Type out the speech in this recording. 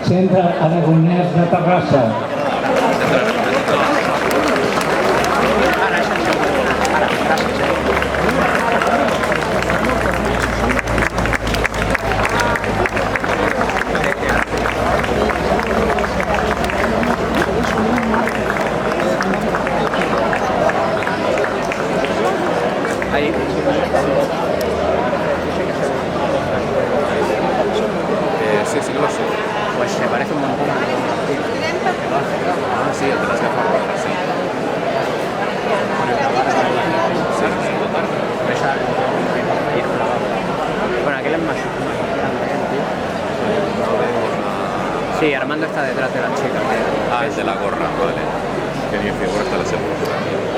Centre Aragonès de Terrassa. Ahí. Sí, sí que lo sé. Pues se parece un montón. Ah, sí, el de las gafas rojas, sí. Bueno, aquel es más grande, tío. Sí, Armando está detrás de la chica. Ah, el de la gorra, vale. Que ni figura hasta la sepultura.